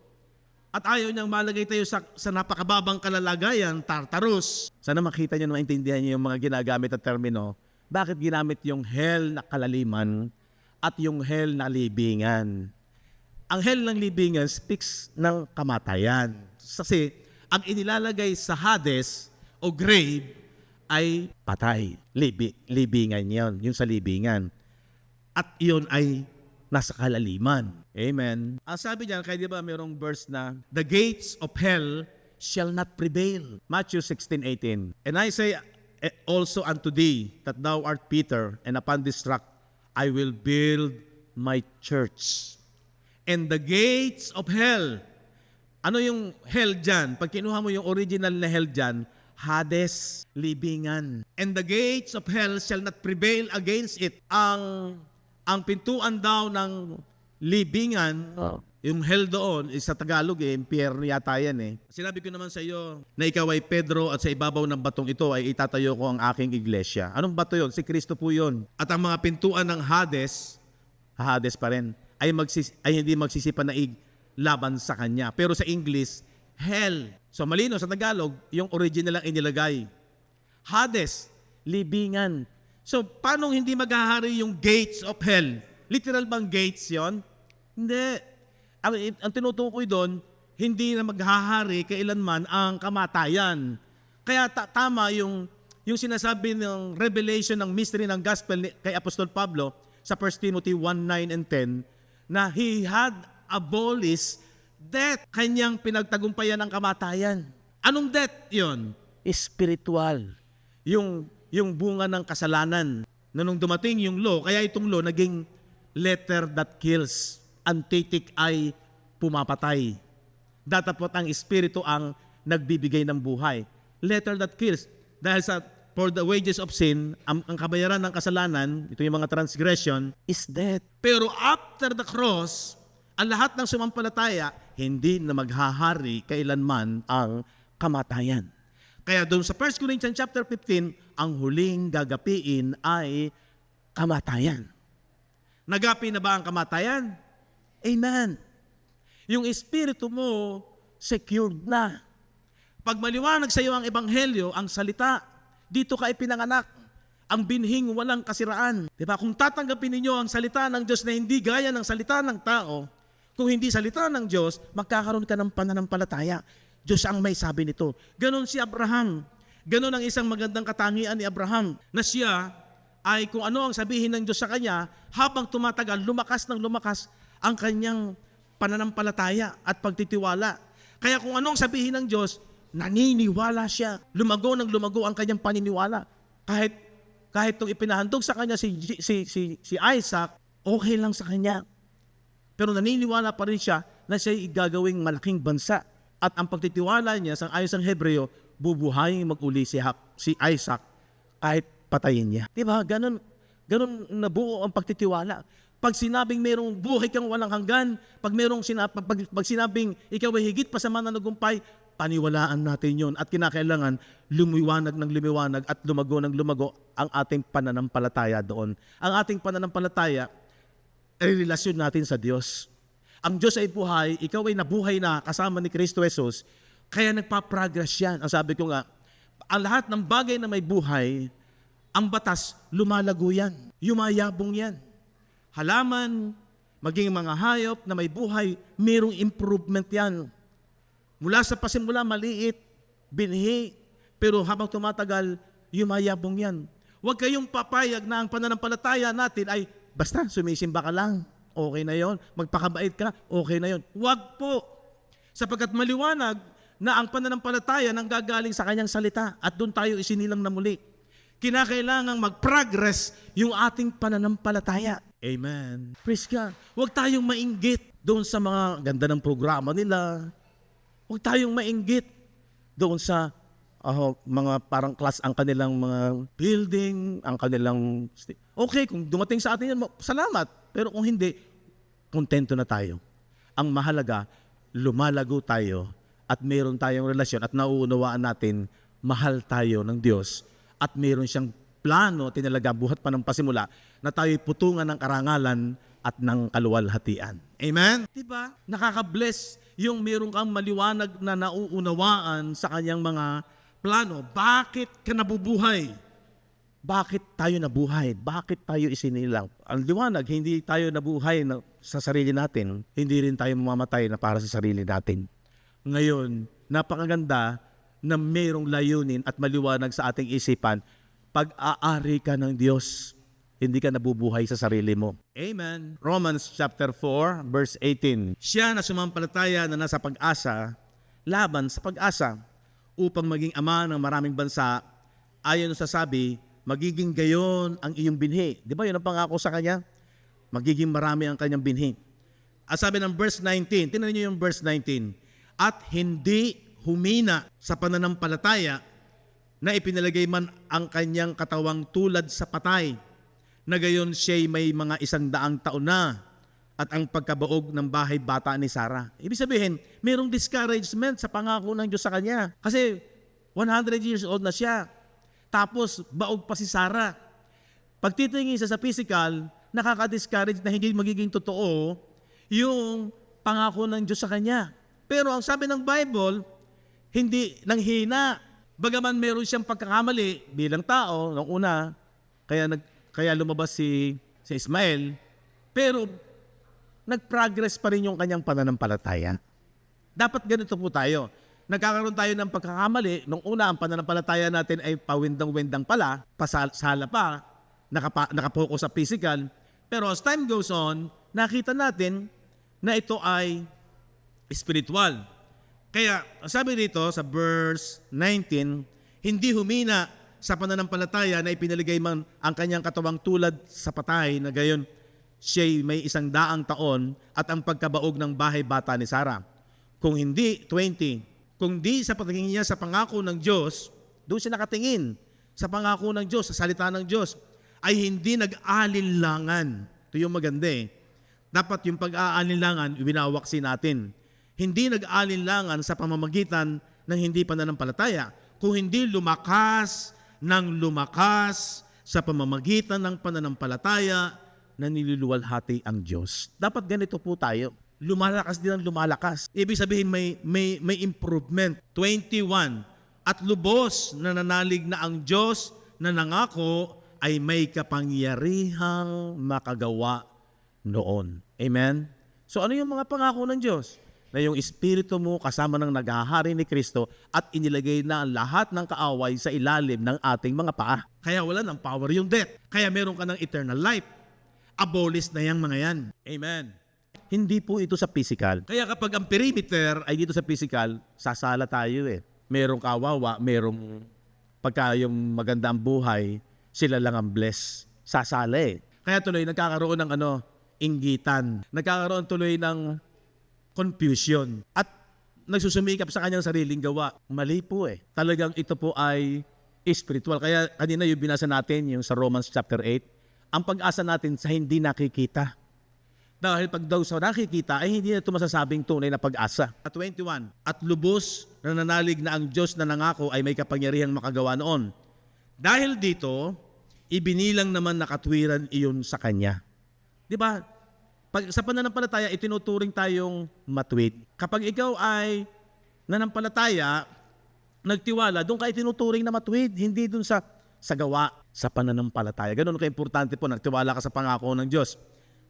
at ayaw niyang malagay tayo sa napakababang kalalagayan, Tartarus. Sana makita niyo na maintindihan niyo yung mga ginagamit na termino. Bakit ginamit yung hell na kalaliman at yung hell na libingan? Ang hell ng libingan speaks ng kamatayan. Kasi ang inilalagay sa Hades o grave ay patay. Libingan yon, yun sa libingan. At yun ay nasa kalaliman. Amen. Ang sabi diyan, kaya di ba mayroong verse na, the gates of hell shall not prevail. Matthew 16:18. And I say also unto thee that thou art Peter, and upon this rock I will build my church. And the gates of hell. Ano yung hell dyan? Pag kinuha mo yung original na hell dyan, Hades, libingan. And the gates of hell shall not prevail against it. Ang pintuan daw ng libingan, yung hell doon, sa Tagalog impyerno yata yan Sinabi ko naman sa iyo na ikaw ay Pedro at sa ibabaw ng batong ito ay itatayo ko ang aking iglesia. Anong bato yon? Si Kristo po yon. At ang mga pintuan ng Hades, Hades pa rin, ay hindi magsisipa na laban sa kanya. Pero sa English, hell. So malino sa Tagalog, yung original lang inilagay. Hades, libingan. So paano hindi maghahari yung gates of hell? Literal bang gates yon? Hindi. Ang tinutukoy doon, hindi na maghahari kailanman ang kamatayan. Kaya tama yung sinasabi ng revelation ng mystery ng gospel kay Apostol Pablo sa 1 Timothy 1:9 and 10 na he had abolished death. Kanyang pinagtagumpayan ng kamatayan. Anong death yon? Spiritual. Yung bunga ng kasalanan na nung dumating yung law, kaya itong law naging letter that kills. Ang titik ay pumapatay. Datapot ang espiritu ang nagbibigay ng buhay. Letter that kills. Dahil sa for the wages of sin, ang kabayaran ng kasalanan, ito yung mga transgression, is death. Pero after the cross, ang lahat ng sumampalataya, hindi na maghahari kailanman ang kamatayan. Kaya doon sa 1 Corinthians chapter 15, ang huling gagapiin ay kamatayan. Nagapi na ba ang kamatayan? Amen. Yung espiritu mo, secured na. Pag maliwanag sa iyo ang ebanghelyo, ang salita, dito ka ipinanganak. Ang binhing walang kasiraan. Diba? Kung tatanggapin ninyo ang salita ng Diyos na hindi gaya ng salita ng tao, kung hindi salita ng Diyos, magkakaroon ka ng pananampalataya. Diyos ang may sabi nito. Ganon si Abraham. Ganon ang isang magandang katangian ni Abraham na siya ay kung ano ang sabihin ng Diyos sa kanya, habang tumatagal, lumakas ng lumakas ang kanyang pananampalataya at pagtitiwala. Kaya kung anong sabihin ng Diyos, naniniwala siya. Lumago ng lumago ang kanyang paniniwala. Kahit itong ipinahandog sa kanya si Isaac, okay lang sa kanya. Pero naniniwala pa rin siya na siya'y gagawing malaking bansa. At ang pagtitiwala niya, sa ayon sa Hebreo, bubuhayin mag-uli si Isaac kahit patayin niya. Diba? Ganon nabuo ang pagtitiwala. Pag sinabing mayroong buhay kang walang hanggan, pag sinabing ikaw ay higit pa sa mananagumpay, paniwalaan natin yon at kinakailangan lumiwanag ng lumiwanag at lumago ng lumago ang ating pananampalataya doon. Ang ating pananampalataya ay relasyon natin sa Diyos. Ang Diyos ay buhay, ikaw ay nabuhay na kasama ni Kristo Jesus, kaya nagpa-progress yan. Ang sabi ko nga, ang lahat ng bagay na may buhay, ang batas, lumalago yan, yumayabong yan. Halaman, maging mga hayop na may buhay, mayroong improvement yan. Mula sa pasimula, maliit, binhi, pero habang tumatagal, yumayabong yan. Huwag kayong papayag na ang pananampalataya natin ay basta sumisimba ka lang, okay na yon. Magpakabait ka, okay na yon. Huwag po. Sapagkat maliwanag na ang pananampalataya nang gagaling sa kanyang salita at doon tayo isinilang na muli. Kinakailangang mag-progress yung ating pananampalataya. Amen. Praise God. Huwag tayong mainggit doon sa mga ganda ng programa nila. Huwag tayong mainggit doon sa mga parang class ang kanilang mga building, ang kanilang... Okay, kung dumating sa atin yan, salamat. Pero kung hindi, kontento na tayo. Ang mahalaga, lumalago tayo at mayroon tayong relasyon at nauunawaan natin mahal tayo ng Diyos at mayroon siyang plano, tinalaga buhat pa ng pasimula, na tayo'y putungan ng karangalan at ng kaluwalhatian. Amen? Diba? Nakaka-bless yung mayroon kang maliwanag na nauunawaan sa kanyang mga plano. Bakit ka nabubuhay? Bakit tayo nabuhay? Bakit tayo isinilang? Ang liwanag, hindi tayo nabuhay sa sarili natin. Hindi rin tayo mamamatay na para sa sarili natin. Ngayon, napakaganda na mayroong layunin at maliwanag sa ating isipan. Pag-aari ka ng Diyos, hindi ka nabubuhay sa sarili mo. Amen. Romans chapter 4, verse 18. Siya na sumampalataya na nasa pag-asa, laban sa pag-asa, upang maging ama ng maraming bansa, ayon sa sabi, magiging gayon ang iyong binhi. Di ba yun ang pangako sa kanya? Magiging marami ang kanyang binhi. At sabi ng verse 19, tingnan niyo yung verse 19, at hindi humina sa pananampalataya na ipinalagay man ang kanyang katawang tulad sa patay, na gayon siya'y may mga 100 taon na at ang pagkabaog ng bahay bata ni Sarah. Ibig sabihin, mayroong discouragement sa pangako ng Diyos sa kanya. Kasi 100 years old na siya. Tapos, baog pa si Sarah. Pag titingin sa physical, nakaka-discourage na hindi magiging totoo yung pangako ng Diyos sa kanya. Pero ang sabi ng Bible, hindi nanghina. Bagaman meron siyang pagkakamali bilang tao, nung una, kaya lumabas si Ismael, pero nag-progress pa rin yung kanyang pananampalataya. Dapat ganito po tayo. Nagkakaroon tayo ng pagkakamali. Nung una, ang pananampalataya natin ay pawindang-windang pala, pasala pa, nakapokus sa physical. Pero as time goes on, nakita natin na ito ay spiritual. Kaya, sabi rito sa verse 19, hindi humina sa pananampalataya na ipinaligay man ang kanyang katawang tulad sa patay, na gayon siya'y may 100 taon at ang pagkabaog ng bahay bata ni Sarah. Kung hindi, 20, kung di sa patingin niya sa pangako ng Diyos, doon siya nakatingin sa pangako ng Diyos, sa salita ng Diyos, ay hindi nag-aalinlangan. Ito yung maganda eh. Dapat yung pag-aalinlangan, winawaksin natin. Hindi nag-aalinlangan sa pamamagitan ng hindi pananampalataya, kung hindi lumakas sa pamamagitan ng pananampalataya na niluluwalhati ang Diyos. Dapat ganito po tayo. Lumalakas din ang lumalakas. Ibig sabihin may improvement. 21. At lubos na nanalig na ang Diyos na nangako ay may kapangyarihang makagawa noon. Amen? So ano yung mga pangako ng Diyos? Na yung espiritu mo kasama ng naghahari ni Kristo at inilagay na ang lahat ng kaaway sa ilalim ng ating mga paa. Kaya wala ng power yung death. Kaya meron ka ng eternal life. Abolish na yung mga yan. Amen. Hindi po ito sa physical. Kaya kapag ang perimeter ay dito sa physical, sasala tayo eh. Merong kawawa, merong pagka yung maganda ang buhay, sila lang ang bless. Sasala eh. Kaya tuloy nagkakaroon ng inggitan. Nagkakaroon tuloy ng confusion. At nagsusumikap sa kanyang sariling gawa. Mali po eh. Talagang ito po ay spiritual. Kaya kanina yung binasa natin, yung sa Romans chapter 8, ang pag-asa natin sa hindi nakikita. Dahil pag daw sa nakikita, ay hindi na ito masasabing tunay na pag-asa. At 21, at lubos na nanalig na ang Diyos na nangako ay may kapangyarihang makagawa noon. Dahil dito, ibinilang naman na katwiran iyon sa Kanya. Di ba? Pag sa pananampalataya, itinuturing tayong matuwid. Kapag ikaw ay nanampalataya, nagtiwala, doon ka itinuturing na matuwid, hindi doon sa gawa, sa pananampalataya. Ganun ka-importante po, nagtiwala ka sa pangako ng Diyos.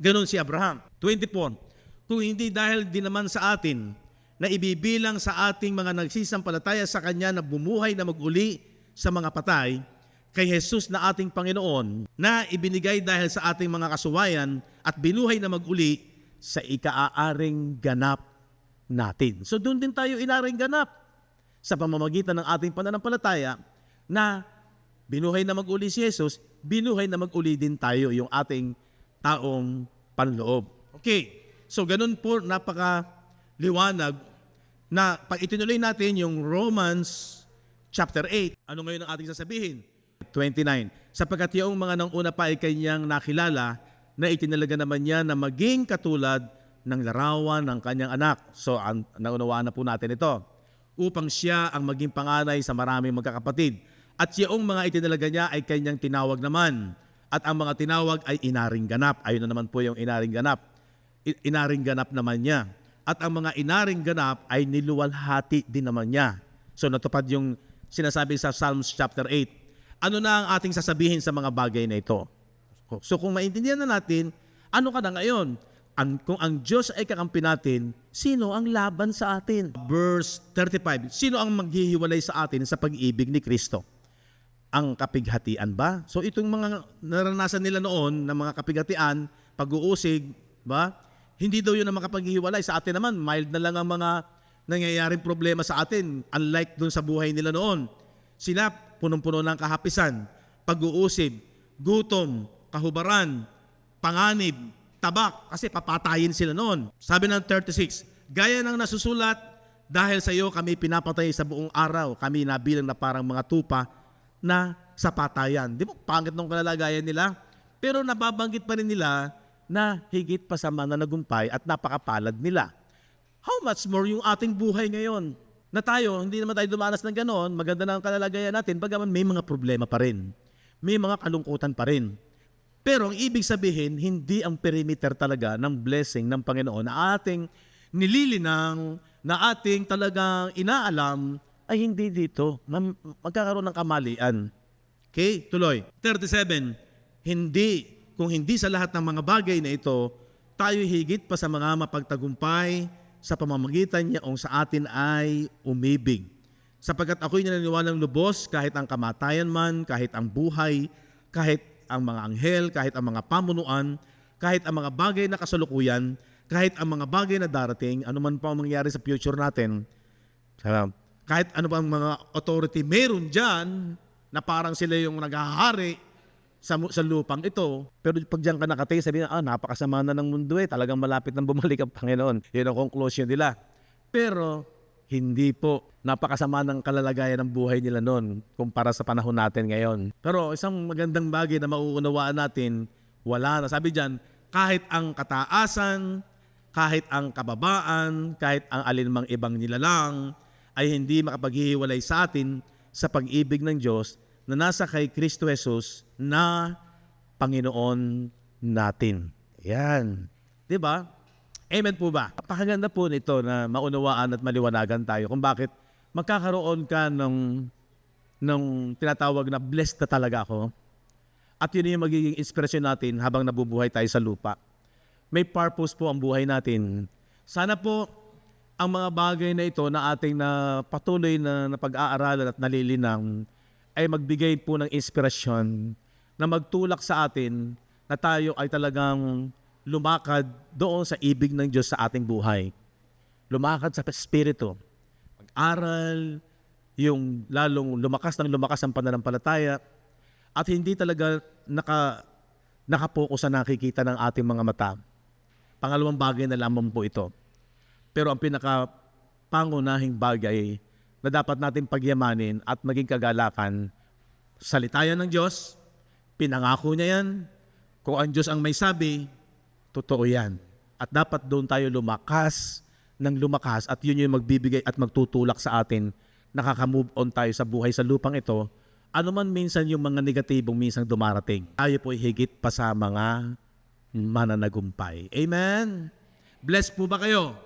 Ganon si Abraham. 24. Kung hindi dahil din naman sa atin na ibibilang sa ating mga nagsisampalataya sa Kanya na bumuhay na mag-uli sa mga patay, kay Jesus na ating Panginoon na ibinigay dahil sa ating mga kasuwayan at binuhay na mag-uli sa ika-aaring ganap natin. So doon din tayo inaring ganap sa pamamagitan ng ating pananampalataya na binuhay na mag-uli si Jesus, binuhay na mag-uli din tayo yung ating taong panloob. Okay, so ganun po napaka-liwanag na pag itinuloy natin yung Romans chapter 8, ano ngayon ang ating sasabihin? 29. Sapagkat yung mga nang una pa ay kanyang nakilala na itinalaga naman niya na maging katulad ng larawan ng kanyang anak. So, naunawaan na po natin ito. upang siya ang maging panganay sa maraming magkakapatid. At yung mga itinalaga niya ay kanyang tinawag naman. At ang mga tinawag ay inaring ganap. Ayun na naman po yung inaring ganap. Inaring ganap naman niya. At ang mga inaring ganap ay niluwalhati din naman niya. So natupad yung sinasabi sa Psalms chapter 8. Ano na ang ating sasabihin sa mga bagay na ito? So kung maintindihan na natin, ano ka na ngayon? Kung ang Diyos ay kakampi natin, sino ang laban sa atin? Verse 35, sino ang maghihiwalay sa atin sa pag-ibig ni Kristo? Ang kapighatian ba? So itong mga naranasan nila noon na mga kapighatian, pag-uusig, ba? Hindi daw yun ang makapaghihiwalay. Sa atin naman, mild na lang ang mga nangyayaring problema sa atin, unlike dun sa buhay nila noon. Sila, punong-puno ng kahapisan, pag-uusig, gutom, kahubaran, panganib, tabak, kasi papatayin sila noon. Sabi ng 36, gaya ng nasusulat, dahil sa iyo kami pinapatay sa buong araw, kami nabilang na parang mga tupa na sa patayan. Di ba, pangit nung kalalagayan nila? Pero nababanggit pa rin nila na higit pa sa mananagumpay at napakapalad nila. How much more yung ating buhay ngayon? Na tayo, hindi naman tayo dumanas ng gano'n, maganda na ang kalalagayan natin, bagaman may mga problema pa rin. May mga kalungkutan pa rin. Pero ang ibig sabihin, hindi ang perimeter talaga ng blessing ng Panginoon na ating nililinang, na ating talagang inaalam, ay hindi dito. Magkakaroon ng kamalian. Okay, tuloy. 37, kung hindi sa lahat ng mga bagay na ito, tayo higit pa sa mga mapagtagumpay sa pamamagitan niya o sa atin ay umibig. Sapagkat ako'y naniniwalang lubos kahit ang kamatayan man, kahit ang buhay, kahit ang mga anghel, kahit ang mga pamunuan, kahit ang mga bagay na kasalukuyan, kahit ang mga bagay na darating, anuman pa ang mangyari sa future natin, kahit ano pa ang mga authority meron dyan, na parang sila yung naghahari sa lupang ito. Pero pag dyan ka nakatay, sabihin na, napakasama na ng mundo talagang malapit nang bumalik ang Panginoon. Yun ang conclusion nila. Pero hindi po, napakasama ng kalalagayan ng buhay nila noon kumpara sa panahon natin ngayon. Pero isang magandang bagay na mauunawaan natin, wala na. Sabi dyan, kahit ang kataasan, kahit ang kababaan, kahit ang alinmang ibang nilalang, ay hindi makapaghihiwalay sa atin sa pag-ibig ng Diyos na nasa kay Kristo Jesus na Panginoon natin. Yan. Diba? Amen po ba? Napakaganda po nito na maunawaan at maliwanagan tayo kung bakit magkakaroon ka ng tinatawag na blessed na talaga ako. At yun yung magiging inspirasyon natin habang nabubuhay tayo sa lupa. May purpose po ang buhay natin. Sana po ang mga bagay na ito na ating na patuloy na pag-aaralan at nalilinang ay magbigay po ng inspirasyon na magtulak sa atin na tayo ay talagang lumakad doon sa ibig ng Diyos sa ating buhay. Lumakad sa Espiritu. Mag-aral, yung lalong lumakas ang pananampalataya at hindi talaga nakapokus sa nakikita ng ating mga mata. Pangalawang bagay na lamang po ito. Pero ang pinakapangunahing bagay na dapat natin pagyamanin at maging kagalakan, salitayan ng Diyos, pinangako niya yan. Kung ang Diyos ang may sabi, totoo yan. At dapat doon tayo lumakas ng lumakas at yun yung magbibigay at magtutulak sa atin. Nakaka-move on tayo sa buhay sa lupang ito. Ano man minsan yung mga negatibong minsan dumarating, tayo po higit pa sa mga mananagumpay. Amen? Bless po ba kayo?